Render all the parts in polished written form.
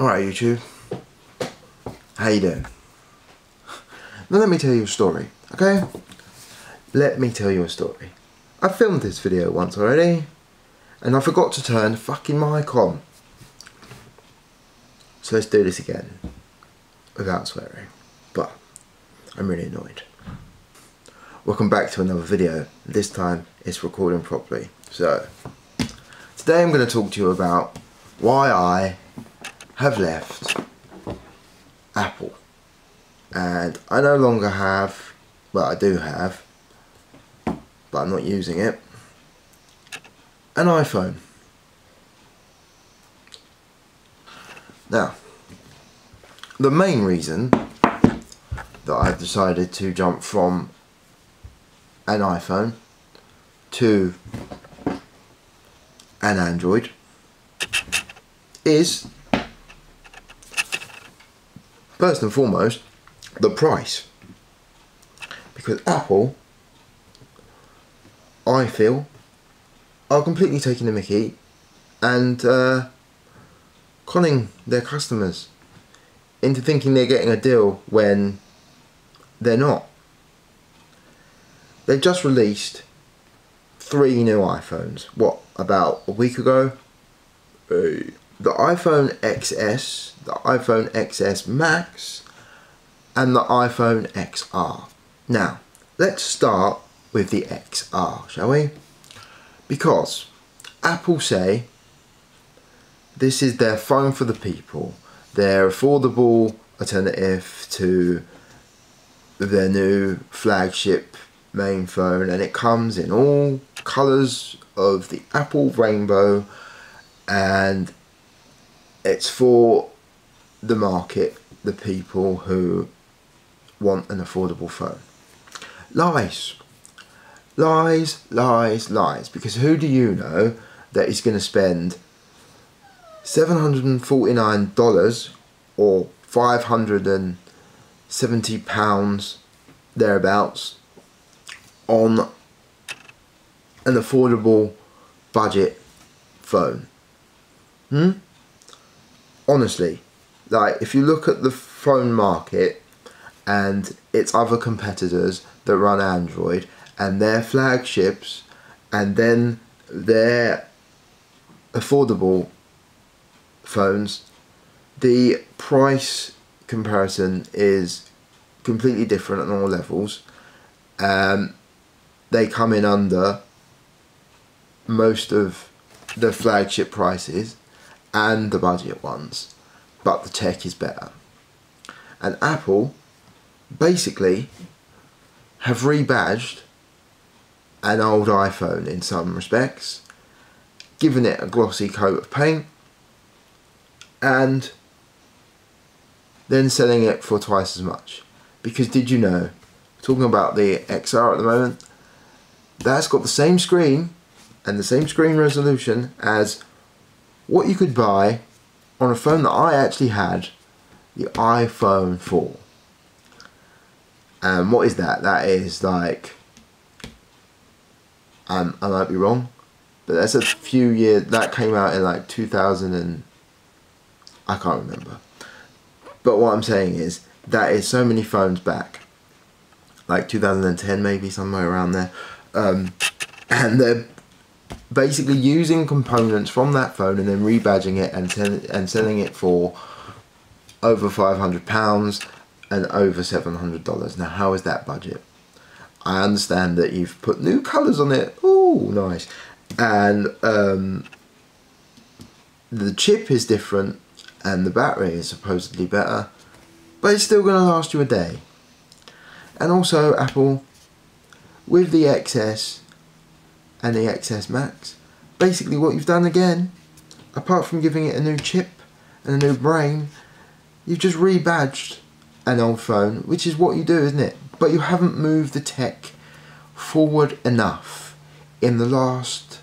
Alright YouTube, how you doing? Now let me tell you a story, okay? Let me tell you a story. I filmed this video once already, and I forgot to turn the fucking mic on. So let's do this again, without swearing, but I'm really annoyed. Welcome back to another video. This time it's recording properly. So, today I'm going to talk to you about why I have left Apple, and I no longer have, well I do have, but I'm not using it, an iPhone. Now, the main reason that I've decided to jump from an iPhone to an Android is, first and foremost, the price. Because Apple, I feel, are completely taking the mickey and conning their customers into thinking they're getting a deal when they're not. They've just released 3 new iPhones. What, about a week ago? The iPhone XS, the iPhone XS Max, and the iPhone XR. Now, let's start with the XR, shall we? Because Apple say this is their phone for the people, their affordable alternative to their new flagship main phone, and it comes in all colours of the Apple rainbow, and it's for the market, the people who want an affordable phone. Lies. Lies, lies, lies. Because who do you know that is going to spend $749 or £570 thereabouts on an affordable budget phone? Honestly, like, if you look at the phone market and its other competitors that run Android and their flagships and then their affordable phones, the price comparison is completely different on all levels. They come in under most of the flagship prices and the budget ones, but the tech is better. And Apple basically have rebadged an old iPhone in some respects, given it a glossy coat of paint, and then selling it for twice as much. Because did you know, talking about the XR at the moment, that's got the same screen and the same screen resolution as what you could buy on a phone that I actually had, the iPhone 4. And what is that? That is like, I might be wrong, but that's a few years, that came out in like 2000 and I can't remember. But what I'm saying is, that is so many phones back, like 2010 maybe, somewhere around there, and they're basically using components from that phone and then rebadging it and selling it for over £500 and over $700. Now, how is that budget? I understand that you've put new colours on it. Ooh, nice. And the chip is different and the battery is supposedly better, but it's still going to last you a day. And also, Apple, with the XS and the XS Max, basically what you've done again, apart from giving it a new chip and a new brain, you've just rebadged an old phone, which is what you do, isn't it? But you haven't moved the tech forward enough in the last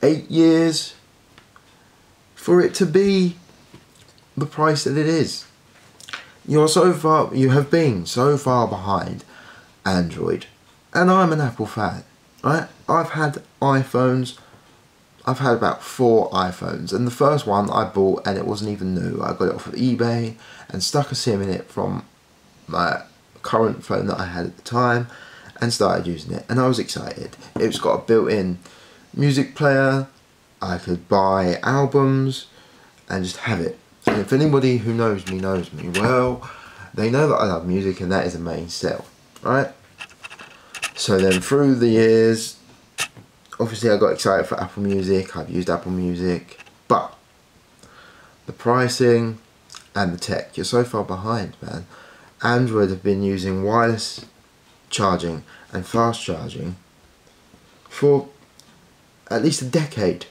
8 years for it to be the price that it is. You have been so far behind Android, and I'm an Apple fan, right? I've had iPhones I've had about 4 iPhones, and the first one I bought and it wasn't even new. I got it off of eBay and stuck a SIM in it from my current phone that I had at the time and started using it, and I was excited. It's got a built-in music player, I could buy albums and just have it. And if anybody who knows me well, they know that I love music, and that is a main sell, right? So then through the years, obviously I got excited for Apple Music. I've used Apple Music, but the pricing and the tech, you're so far behind, man. Android have been using wireless charging and fast charging for at least a decade.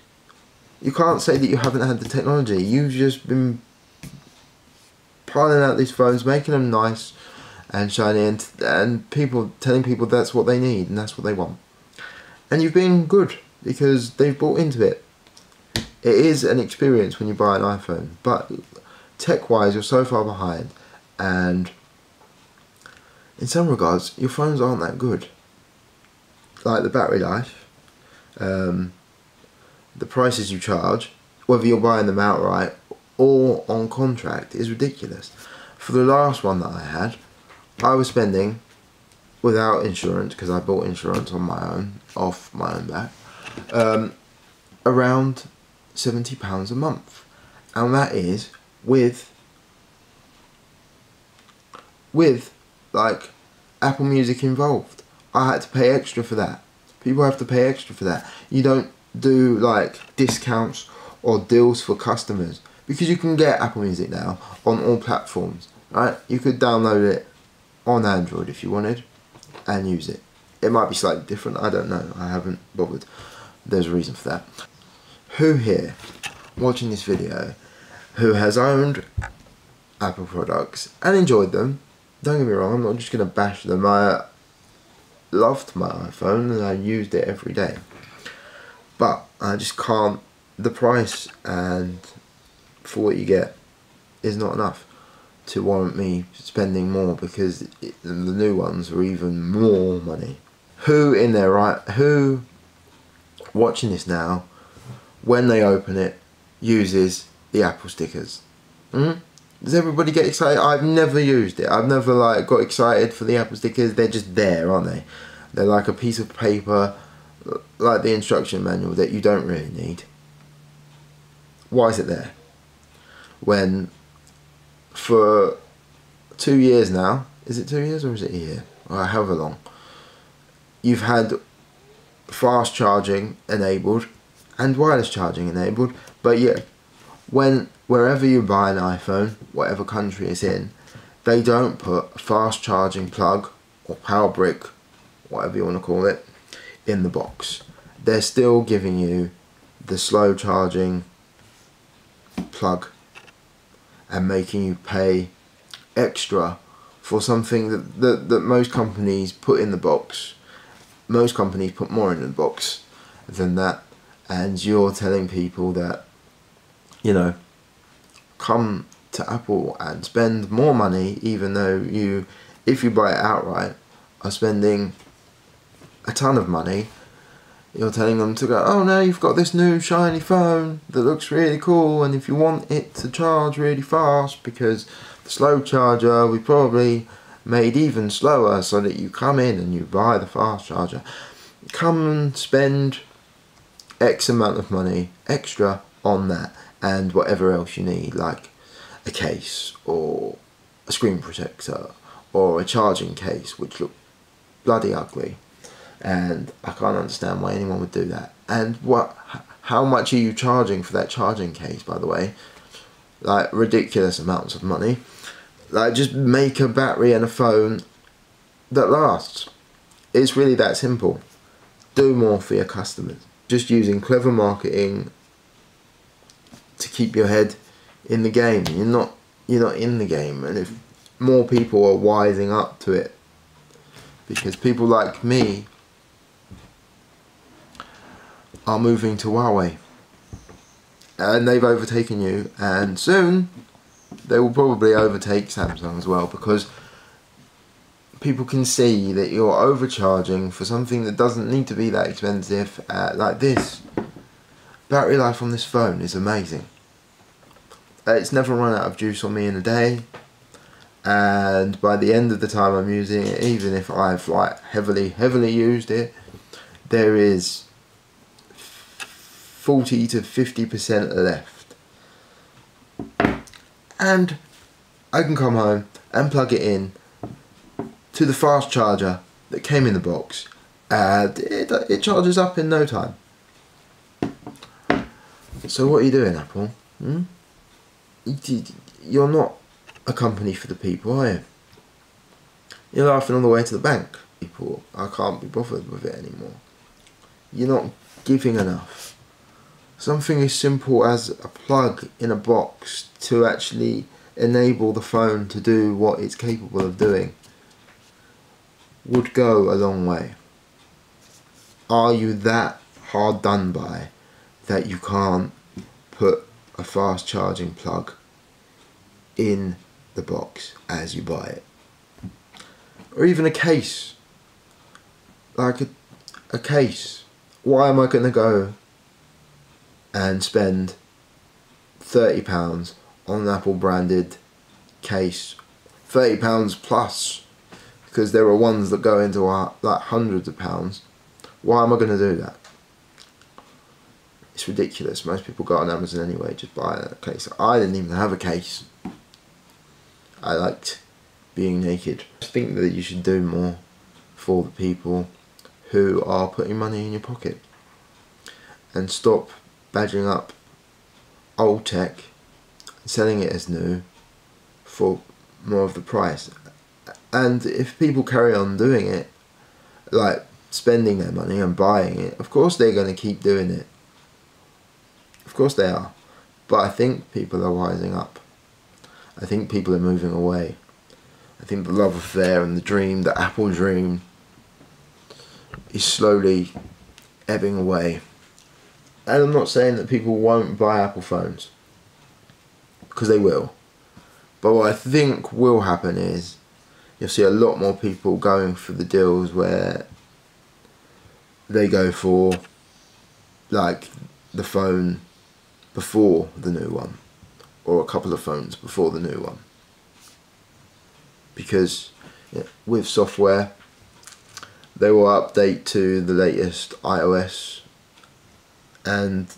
You can't say that you haven't had the technology. You've just been piling out these phones, making them nice and shiny, and people telling people that's what they need and that's what they want. And you've been good because they've bought into it. It is an experience when you buy an iPhone, but tech-wise you're so far behind, and in some regards your phones aren't that good. Like the battery life, the prices you charge, whether you're buying them outright or on contract, is ridiculous. For the last one that I had, I was spending, without insurance, because I bought insurance on my own, off my own back, around £70 a month, and that is with like Apple Music involved. I had to pay extra for that. People have to pay extra for that. You don't do like discounts or deals for customers, because you can get Apple Music now on all platforms, right? You could download it on Android if you wanted and use it. It might be slightly different, I don't know, I haven't bothered. There's a reason for that. Who here watching this video who has owned Apple products and enjoyed them? Don't get me wrong, I'm not just going to bash them. I loved my iPhone and I used it every day, but I just can't. The price and for what you get is not enough to warrant me spending more, because the new ones are even more money. Who in their right, who watching this now, when they open it, uses the Apple stickers? Does everybody get excited? I've never used it. I've never like got excited for the Apple stickers. They're just there, aren't they? They're like a piece of paper, like the instruction manual, that you don't really need. Why is it there? When for 2 years now, is it 2 years or is it a year? Or however long, you've had fast charging enabled and wireless charging enabled, but yet wherever you buy an iPhone, whatever country it's in, they don't put a fast charging plug or power brick, whatever you want to call it, in the box. They're still giving you the slow charging plug and making you pay extra for something that most companies put in the box. Most companies put more in the box than that, and you're telling people that, you know, come to Apple and spend more money, even though you, if you buy it outright, are spending a ton of money. You're telling them to go, oh no, you've got this new shiny phone that looks really cool, and if you want it to charge really fast, because the slow charger we probably made even slower so that you come in and you buy the fast charger, come and spend X amount of money extra on that and whatever else you need, like a case or a screen protector or a charging case, which look bloody ugly. And I can't understand why anyone would do that. And how much are you charging for that charging case, by the way? Like ridiculous amounts of money. Like, just make a battery and a phone that lasts. It's really that simple. Do more for your customers. Just using clever marketing to keep your head in the game. You're not in the game, and if more people are wising up to it, because people like me are moving to Huawei and they've overtaken you, and soon they will probably overtake Samsung as well, because people can see that you're overcharging for something that doesn't need to be that expensive, like this. battery life on this phone is amazing. It's never run out of juice on me in a day, and by the end of the time I'm using it, even if I've like heavily used it, there is 40 to 50% left, and I can come home and plug it in to the fast charger that came in the box, and it charges up in no time. So what are you doing, Apple? You're not a company for the people, are you? You're laughing all the way to the bank. People, I can't be bothered with it anymore. You're not giving enough. Something as simple as a plug in a box to actually enable the phone to do what it's capable of doing would go a long way. Are you that hard done by that you can't put a fast charging plug in the box as you buy it? Or even a case, like a case. Why am I going to go and spend £30 on an Apple branded case, £30 plus, because there are ones that go into like hundreds of pounds? Why am I going to do that? It's ridiculous. Most people go on Amazon anyway, just buy a case. I didn't even have a case. I liked being naked. I think that you should do more for the people who are putting money in your pocket, and stop badging up old tech and selling it as new for more of the price. And if people carry on doing it, like spending their money and buying it, of course they're going to keep doing it. Of course they are. But I think people are rising up. I think people are moving away. I think the love affair and the dream, the Apple dream, is slowly ebbing away. And I'm not saying that people won't buy Apple phones, because they will. But what I think will happen is you'll see a lot more people going for the deals where they go for like the phone before the new one, or a couple of phones before the new one. Because with software, they will update to the latest iOS and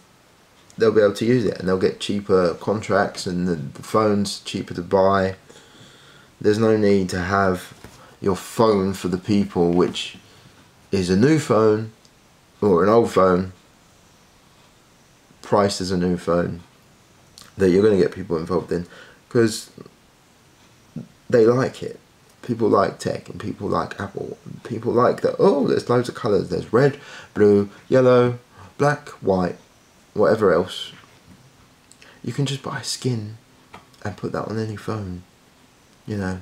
they'll be able to use it, and they'll get cheaper contracts, and the phone's cheaper to buy. There's no need to have your phone for the people, which is a new phone or an old phone priced as a new phone, that you're going to get people involved in, because they like it. People like tech, and people like Apple. People like that, oh, there's loads of colours. There's red, blue, yellow, black, white, whatever else. You can just buy skin and put that on any phone. You know,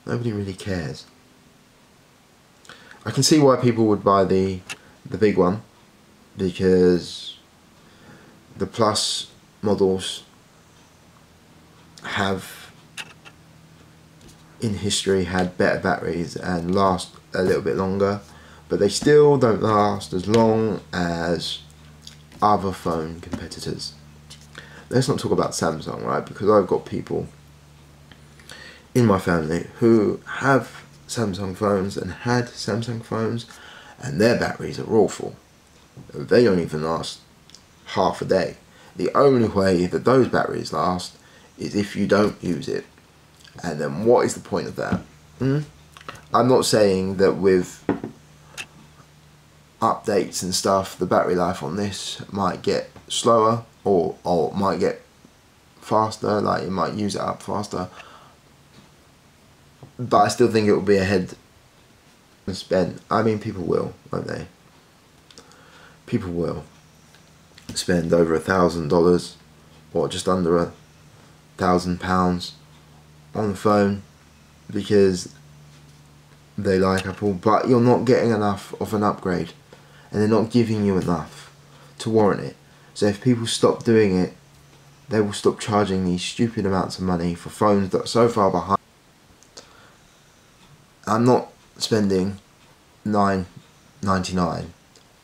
nobody really cares. I can see why people would buy the big one, because the Plus models have in history had better batteries and last a little bit longer, but they still don't last as long as other phone competitors. Let's not talk about Samsung, right? Because I've got people in my family who have Samsung phones and had Samsung phones, and their batteries are awful. They don't even last half a day. The only way that those batteries last is if you don't use it. And then what is the point of that? I'm not saying that with updates and stuff the battery life on this might get slower or might get faster, like it might use it up faster, but I still think it will be ahead and spend. I mean, people will, won't they? People will spend over $1,000 or just under £1,000 on the phone because they like Apple, but you're not getting enough of an upgrade, and they're not giving you enough to warrant it. So if people stop doing it, they will stop charging these stupid amounts of money for phones that are so far behind. I'm not spending $9.99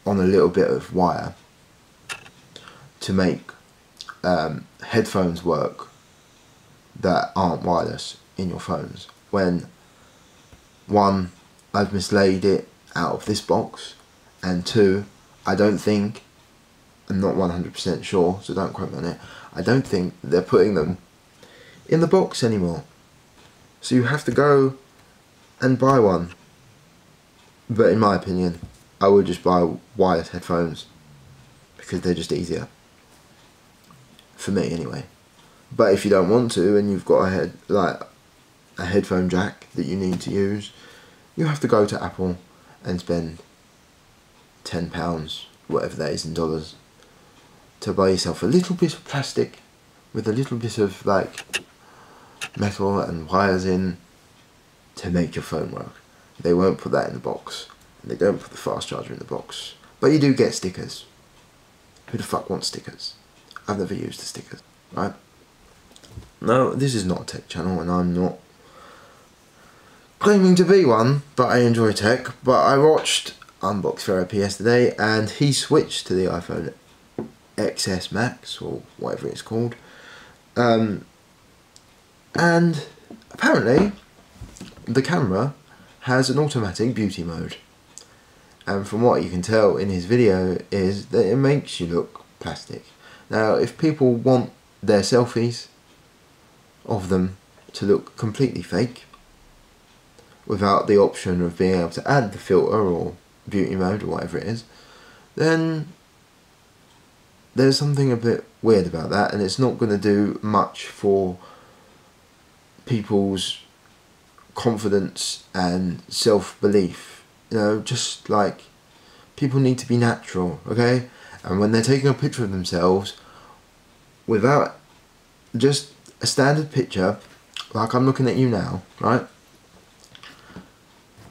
on a little bit of wire to make headphones work that aren't wireless in your phones, when one, I've mislaid it out of this box, and two, I don't think, I'm not 100% sure, so don't quote me on it, I don't think they're putting them in the box anymore. So you have to go and buy one. But in my opinion, I would just buy wireless headphones because they're just easier. For me anyway. But if you don't want to and you've got a headphone jack that you need to use, you have to go to Apple and spend £10, whatever that is in dollars, to buy yourself a little bit of plastic with a little bit of like metal and wires in to make your phone work. They won't put that in the box. They don't put the fast charger in the box. But you do get stickers. Who the fuck wants stickers? I've never used the stickers, right? No, this is not a tech channel and I'm not claiming to be one, but I enjoy tech. But I watched Unbox Therapy yesterday and he switched to the iPhone XS Max or whatever it's called. And apparently the camera has an automatic beauty mode. And from what you can tell in his video is that it makes you look plastic. Now if people want their selfies of them to look completely fake without the option of being able to add the filter or beauty mode or whatever it is, then there's something a bit weird about that, and it's not going to do much for people's confidence and self-belief. You know, just like people need to be natural, okay? And when they're taking a picture of themselves without just a standard picture, like I'm looking at you now, right?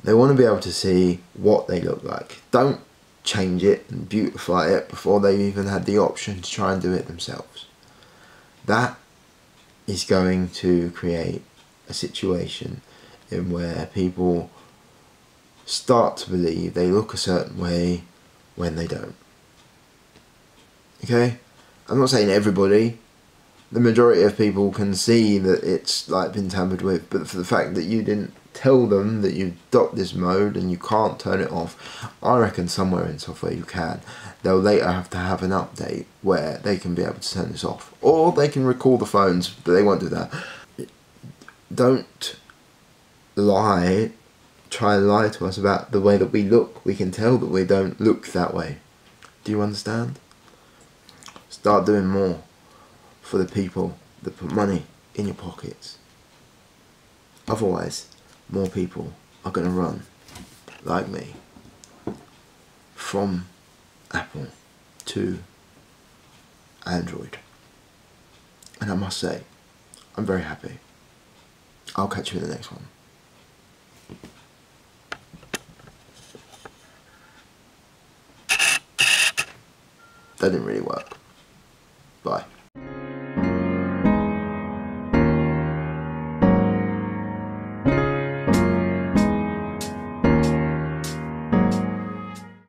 They want to be able to see what they look like. Don't change it and beautify it before they've even had the option to try and do it themselves. That is going to create a situation in where people start to believe they look a certain way when they don't. Okay? I'm not saying everybody. The majority of people can see that it's like been tampered with, but for the fact that you didn't tell them that you got this mode and you can't turn it off, I reckon somewhere in software you can. They'll later have to have an update where they can be able to turn this off, or they can recall the phones, but they won't do that. Don't try and lie to us about the way that we look. We can tell that we don't look that way. Do you understand? Start doing more for the people that put money in your pockets. Otherwise, more people are going to run, like me, from Apple to Android. And I must say, I'm very happy. I'll catch you in the next one. That didn't really work.